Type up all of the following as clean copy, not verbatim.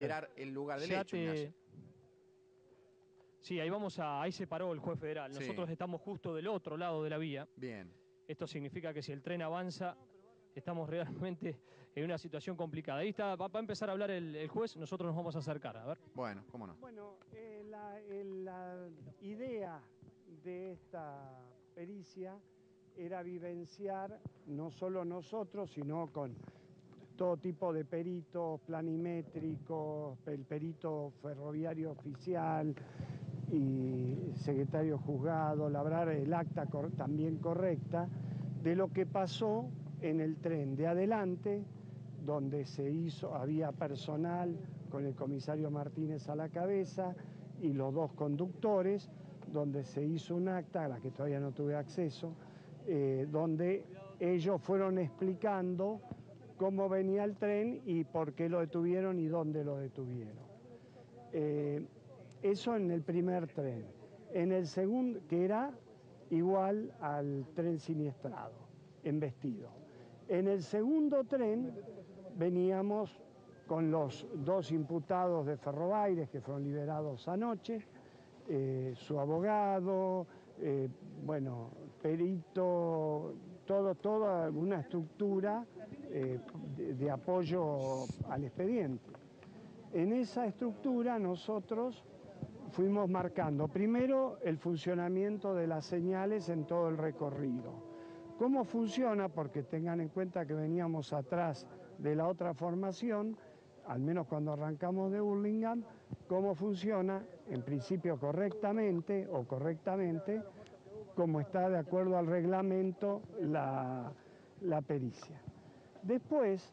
Era el lugar del Ya hecho, te... Ignacio. Sí, ahí se paró el juez federal. Sí, Nosotros estamos justo del otro lado de la vía. bien. Esto significa que si el tren avanza, estamos realmente en una situación complicada. Ahí está, va a empezar a hablar el juez, nosotros nos vamos a acercar, a ver. Bueno, cómo no. Bueno, la idea de esta pericia era vivenciar no solo nosotros, sino con todo tipo de peritos planimétricos, el perito ferroviario oficial y secretario juzgado, labrar el acta también correcta de lo que pasó en el tren de adelante, donde había personal con el comisario Martínez a la cabeza y los dos conductores, donde se hizo un acta, a la que todavía no tuve acceso, donde ellos fueron explicando cómo venía el tren y por qué lo detuvieron y dónde lo detuvieron. Eso en el primer tren. En el segundo, que era igual al tren siniestrado, embestido. En el segundo tren veníamos con los dos imputados de Ferrobaires que fueron liberados anoche, su abogado, bueno, perito, toda una estructura de apoyo al expediente. En esa estructura nosotros fuimos marcando primero el funcionamiento de las señales en todo el recorrido. ¿Cómo funciona? Porque tengan en cuenta que veníamos atrás de la otra formación, al menos cuando arrancamos de Hurlingham, cómo funciona, en principio correctamente, como está de acuerdo al reglamento la pericia. Después,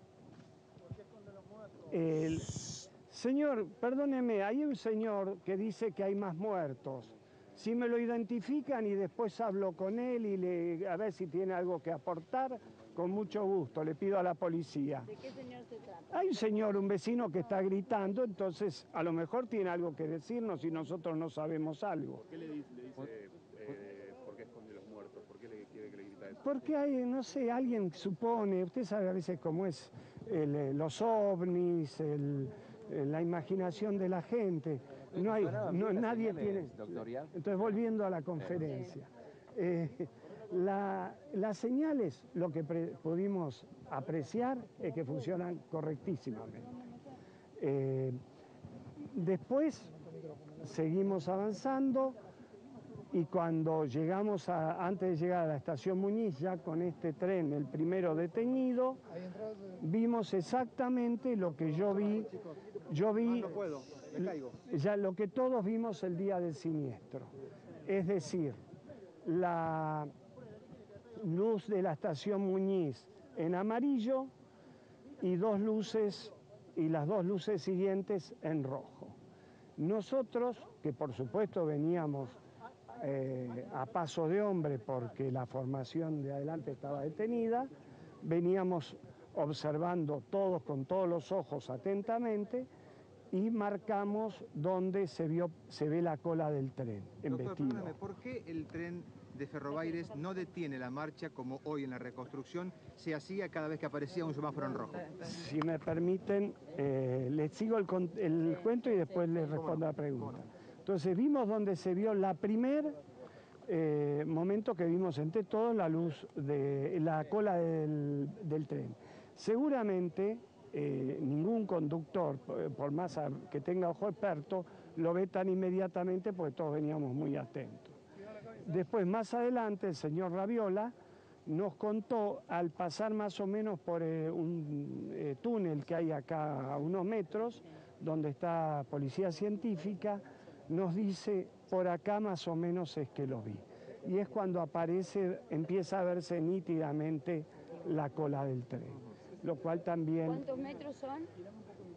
señor, perdóneme, hay un señor que dice que hay más muertos. Si me lo identifican y después hablo con él y a ver si tiene algo que aportar, con mucho gusto, le pido a la policía. ¿De qué señor se trata? Hay un señor, un vecino que está gritando, entonces a lo mejor tiene algo que decirnos y nosotros no sabemos algo. ¿Por qué le dice por qué esconde los muertos? ¿Por qué le quiere que le grita eso? Porque hay, no sé, alguien supone, usted sabe a veces cómo es los ovnis, la imaginación de la gente. Nadie tiene. Entonces, volviendo a la conferencia. Las señales, lo que pudimos apreciar es que funcionan correctísimamente. Después seguimos avanzando y cuando llegamos antes de llegar a la estación Muñiz, ya con este tren, el primero detenido, vimos exactamente lo que yo vi ya lo que todos vimos el día del siniestro. Es decir, la luz de la estación Muñiz en amarillo y las dos luces siguientes en rojo. Nosotros, que por supuesto veníamos a paso de hombre porque la formación de adelante estaba detenida, veníamos observando todos con todos los ojos atentamente y marcamos donde se ve la cola del tren embestido. Doctor, perdóname, ¿por qué el tren de Ferrobaires no detiene la marcha como hoy en la reconstrucción se hacía cada vez que aparecía un semáforo en rojo? Si me permiten, les sigo el cuento y después les respondo a la pregunta. Entonces vimos donde se vio la primer momento que vimos entre todos la luz de la cola del tren. Seguramente ningún conductor, por más que tenga ojo experto, lo ve tan inmediatamente porque todos veníamos muy atentos. Después, más adelante, el señor Raviola nos contó, al pasar más o menos por un túnel que hay acá a unos metros, donde está policía científica, nos dice, por acá más o menos es que lo vi. Y es cuando empieza a verse nítidamente la cola del tren, lo cual también... ¿Cuántos metros son?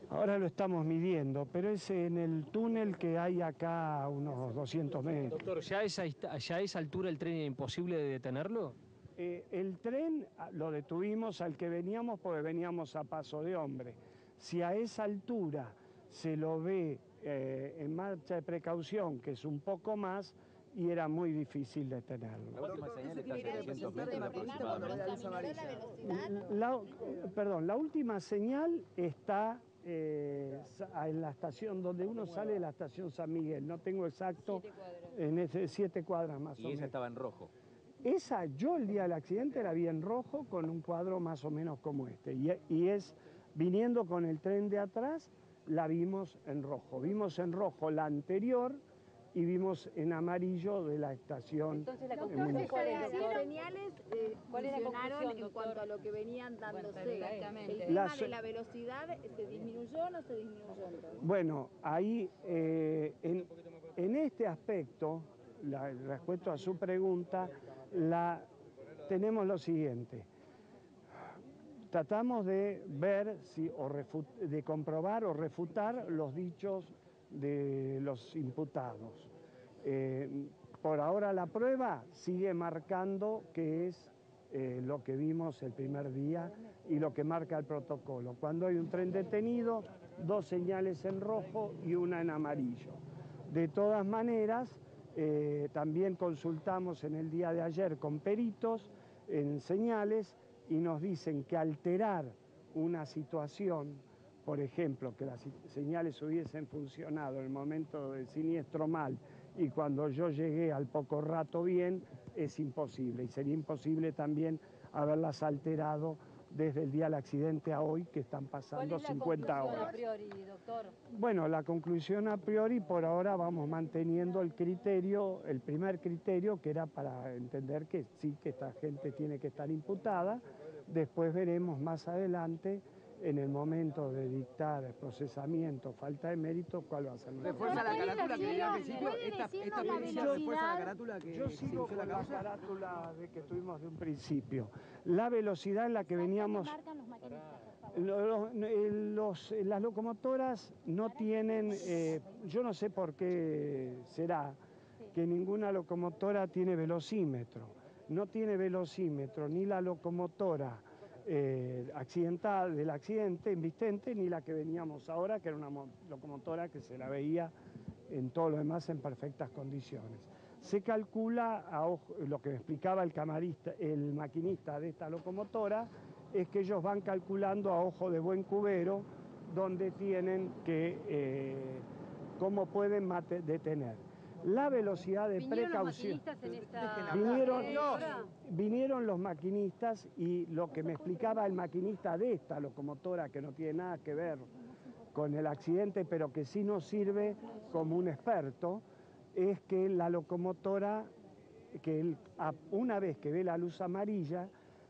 Ahora lo estamos midiendo, pero es en el túnel que hay acá a unos 200 metros. Doctor, ¿ya a esa altura el tren era imposible de detenerlo? El tren lo detuvimos al que veníamos porque veníamos a paso de hombre. Si a esa altura se lo ve en marcha de precaución, que es un poco más, y era muy difícil detenerlo. La última señal está a 700 metros aproximadamente. La última señal está en la estación, donde uno sale de la estación San Miguel, no tengo exacto, 7 cuadras. en ese 7 cuadras más o Y menos. esa estaba en rojo. Esa, yo el día del accidente la vi en rojo con un cuadro más o menos como este. Y es, viniendo con el tren de atrás, la vimos en rojo. Vimos en rojo la anterior y vimos en amarillo de la estación. Entonces, la Municipal. conclusión, ¿cuál es, Las doctor? señales ¿Cuál es la funcionaron conclusión, en doctor? cuanto a lo que venían dándose. exactamente. El tema Las- de la velocidad, ¿se disminuyó o no se disminuyó entonces? Bueno, ahí en este aspecto, respecto a su pregunta, tenemos lo siguiente. Tratamos de ver si, de comprobar o refutar los dichos de los imputados. Por ahora la prueba sigue marcando que es lo que vimos el primer día y lo que marca el protocolo. Cuando hay un tren detenido, 2 señales en rojo y una en amarillo. De todas maneras, también consultamos en el día de ayer con peritos en señales y nos dicen que alterar una situación, por ejemplo, que las señales hubiesen funcionado en el momento del siniestro mal y cuando yo llegué al poco rato bien, es imposible. Y sería imposible también haberlas alterado desde el día del accidente a hoy, que están pasando 50 horas. a priori, doctor? Bueno, la conclusión a priori, por ahora vamos manteniendo el criterio, el primer criterio, que era para entender que sí, que esta gente tiene que estar imputada. Después veremos más adelante, en el momento de dictar procesamiento, falta de mérito, cuál va a ser nuestro ¿Refuerza la ¿Puede carátula que dio al decirnos- principio? puede ¿Esta decirnos la pericia refuerza la velocidad? carátula que Yo se sigo inició con la la causa? carátula de que tuvimos de un principio. La velocidad en la que veníamos... Marcan los maquinistas, por favor. Las locomotoras no tienen, yo no sé por qué será que ninguna locomotora tiene velocímetro. No tiene velocímetro ni la locomotora accidentada del accidente invistente, ni la que veníamos ahora, que era una locomotora que se la veía en todo lo demás en perfectas condiciones. Se calcula, lo que me explicaba el maquinista de esta locomotora, es que ellos van calculando a ojo de buen cubero donde tienen que, cómo pueden detener. La velocidad de precaución. Vinieron los maquinistas y lo que me explicaba el maquinista de esta locomotora, que no tiene nada que ver con el accidente, pero que sí nos sirve como un experto, es que la locomotora, una vez que ve la luz amarilla,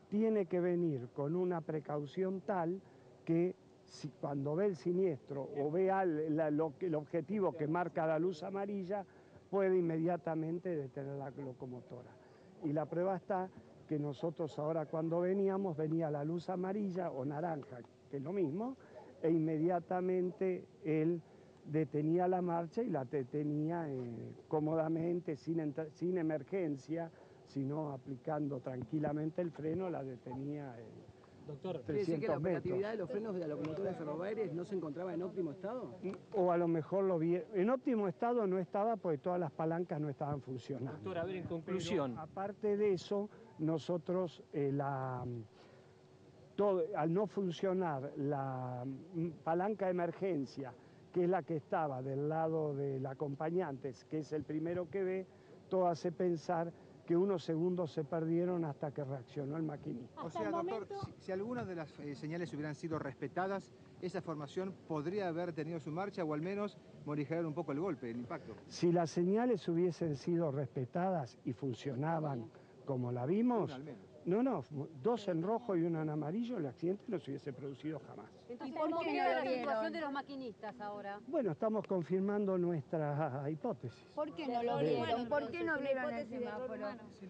tiene que venir con una precaución tal que cuando ve el siniestro o vea el objetivo que marca la luz amarilla, puede inmediatamente detener la locomotora. Y la prueba está que nosotros ahora cuando veníamos, venía la luz amarilla o naranja, que es lo mismo, e inmediatamente él detenía la marcha y la detenía cómodamente, sin emergencia, sino aplicando tranquilamente el freno, la detenía Doctor, 300 ¿Quiere decir que la metros. operatividad de los frenos de la locomotora de Ferrobaires no se encontraba en óptimo estado? O a lo mejor lo vi. En óptimo estado no estaba porque todas las palancas no estaban funcionando. doctor, a ver, en conclusión. Pero, aparte de eso, nosotros al no funcionar la palanca de emergencia, que es la que estaba del lado del acompañante, que es el primero que ve, todo hace pensar que unos segundos se perdieron hasta que reaccionó el maquinista. O sea, doctor, si algunas de las señales hubieran sido respetadas, esa formación podría haber tenido su marcha o al menos morigerar un poco el golpe, el impacto. Si las señales hubiesen sido respetadas y funcionaban como la vimos, Una al menos. no, 2 en rojo y 1 en amarillo, el accidente no se hubiese producido jamás. Entonces, por ¿cómo qué queda no lo la vieron? situación de los maquinistas ahora? Bueno, estamos confirmando nuestra hipótesis. ¿Por qué no lo vieron? ¿Por qué no vieron el semáforo?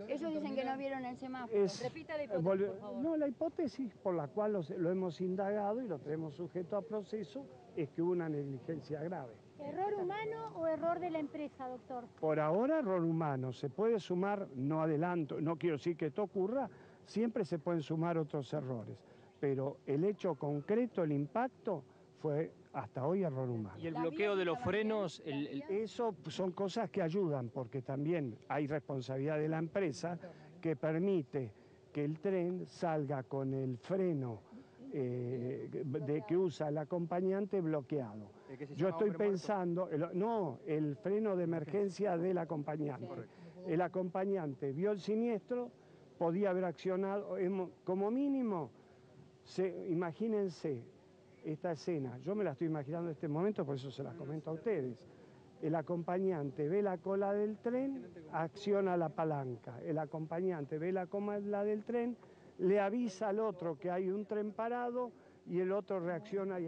Ellos dicen que no vieron el semáforo. Repita la hipótesis, por favor. No, la hipótesis por la cual lo hemos indagado y lo tenemos sujeto a proceso es que hubo una negligencia grave. ¿Error humano o error de la empresa, doctor? Por ahora, error humano. Se puede sumar, no adelanto, no quiero decir que esto ocurra, siempre se pueden sumar otros errores. Pero el hecho concreto, el impacto, fue hasta hoy error humano. Y el bloqueo de los frenos, Eso son cosas que ayudan, porque también hay responsabilidad de la empresa que permite que el tren salga con el freno de que usa el acompañante bloqueado. Yo estoy pensando, el freno de emergencia del acompañante. El acompañante vio el siniestro, podía haber accionado, como mínimo, imagínense esta escena, yo me la estoy imaginando en este momento, por eso se la comento a ustedes. El acompañante ve la cola del tren, acciona la palanca. El acompañante ve la cola del tren, le avisa al otro que hay un tren parado y el otro reacciona y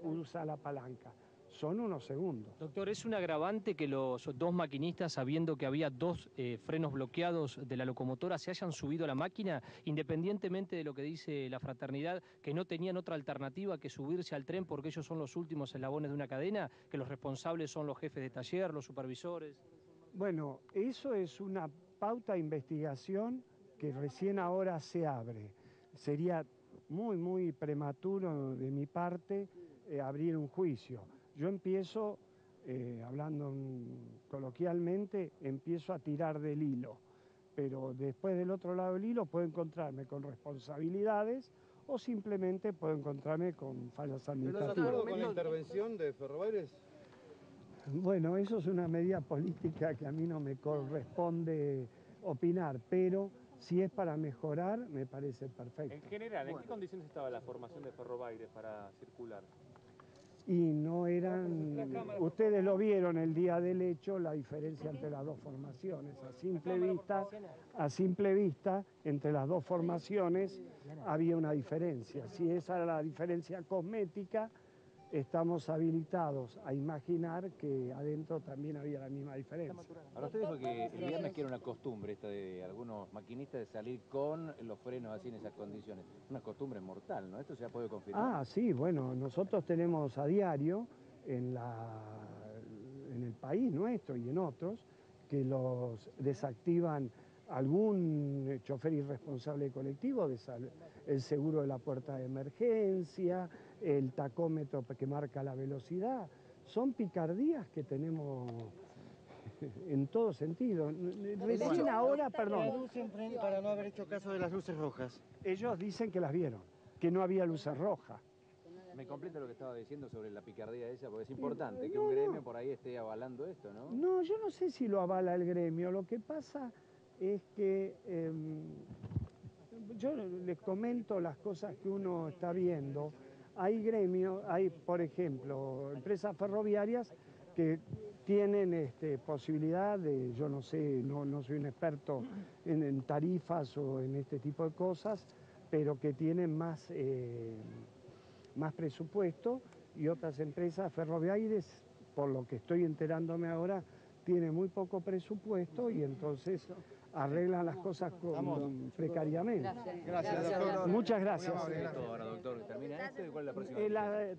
usa la palanca. Son unos segundos. Doctor, ¿es un agravante que los dos maquinistas, sabiendo que había dos frenos bloqueados de la locomotora, se hayan subido a la máquina, independientemente de lo que dice la fraternidad, que no tenían otra alternativa que subirse al tren porque ellos son los últimos eslabones de una cadena, que los responsables son los jefes de taller, los supervisores? Bueno, eso es una pauta de investigación que recién ahora se abre. Sería muy prematuro de mi parte abrir un juicio. Yo empiezo, hablando coloquialmente, empiezo a tirar del hilo, pero después del otro lado del hilo puedo encontrarme con responsabilidades o simplemente puedo encontrarme con fallas administrativas. ¿Estás de acuerdo con la intervención de Ferrobaires? Bueno, eso es una medida política que a mí no me corresponde opinar, pero si es para mejorar, me parece perfecto. En general, ¿en qué condiciones estaba la formación de Ferrobaires para circular? Y no eran, ustedes lo vieron el día del hecho, la diferencia entre las dos formaciones. A simple vista, entre las dos formaciones había una diferencia. Si esa era la diferencia cosmética, estamos habilitados a imaginar que adentro también había la misma diferencia. Ahora usted dijo que el viernes que era una costumbre esta de algunos maquinistas de salir con los frenos así en esas condiciones. Una costumbre mortal, ¿no? ¿Esto se puede confirmar? Ah, sí, bueno, nosotros tenemos a diario en el país nuestro y en otros que los desactivan algún chofer irresponsable colectivo, el seguro de la puerta de emergencia, el tacómetro que marca la velocidad. Son picardías que tenemos en todo sentido. Recién ahora, perdón. Para no haber hecho caso de las luces rojas. Ellos dicen que las vieron, que no había luces rojas. Me completa lo que estaba diciendo sobre la picardía esa, porque es importante que un gremio por ahí esté avalando esto, ¿no? No, yo no sé si lo avala el gremio. Lo que pasa es que yo les comento las cosas que uno está viendo. Hay gremios, hay, por ejemplo, empresas ferroviarias que tienen posibilidad de, yo no sé, no soy un experto en tarifas o en este tipo de cosas, pero que tienen más presupuesto, y otras empresas ferroviarias, por lo que estoy enterándome ahora, tienen muy poco presupuesto y entonces arreglan las cosas precariamente. Gracias, doctor. Muchas gracias. Ahora, doctor, ¿termina esto y cuál es la próxima?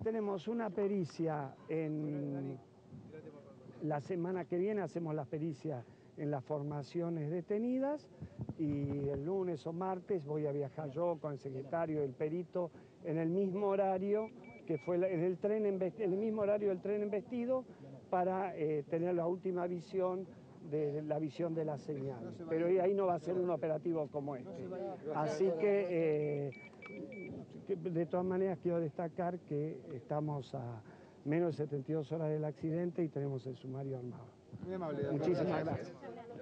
Tenemos una pericia en la semana que viene, hacemos las pericias en las formaciones detenidas, y el lunes o martes voy a viajar yo con el secretario, el perito, en el mismo horario que fue en el mismo horario del tren embestido, para tener la última visión de la visión de la señal. Pero ahí no va a ser un operativo como este. Así que de todas maneras quiero destacar que estamos a menos de 72 horas del accidente y tenemos el sumario armado. Muy amable, doctor. Muchísimas gracias.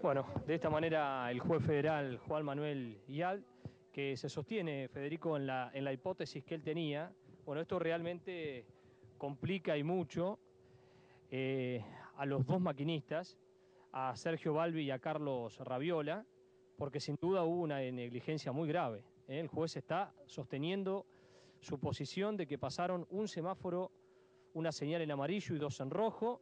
Bueno, de esta manera el juez federal Juan Manuel Yal, que se sostiene, Federico, en la hipótesis que él tenía. Bueno, esto realmente complica y mucho a los dos maquinistas, a Sergio Balbi y a Carlos Raviola, porque sin duda hubo una negligencia muy grave. El juez está sosteniendo su posición de que pasaron un semáforo, una señal en amarillo y dos en rojo,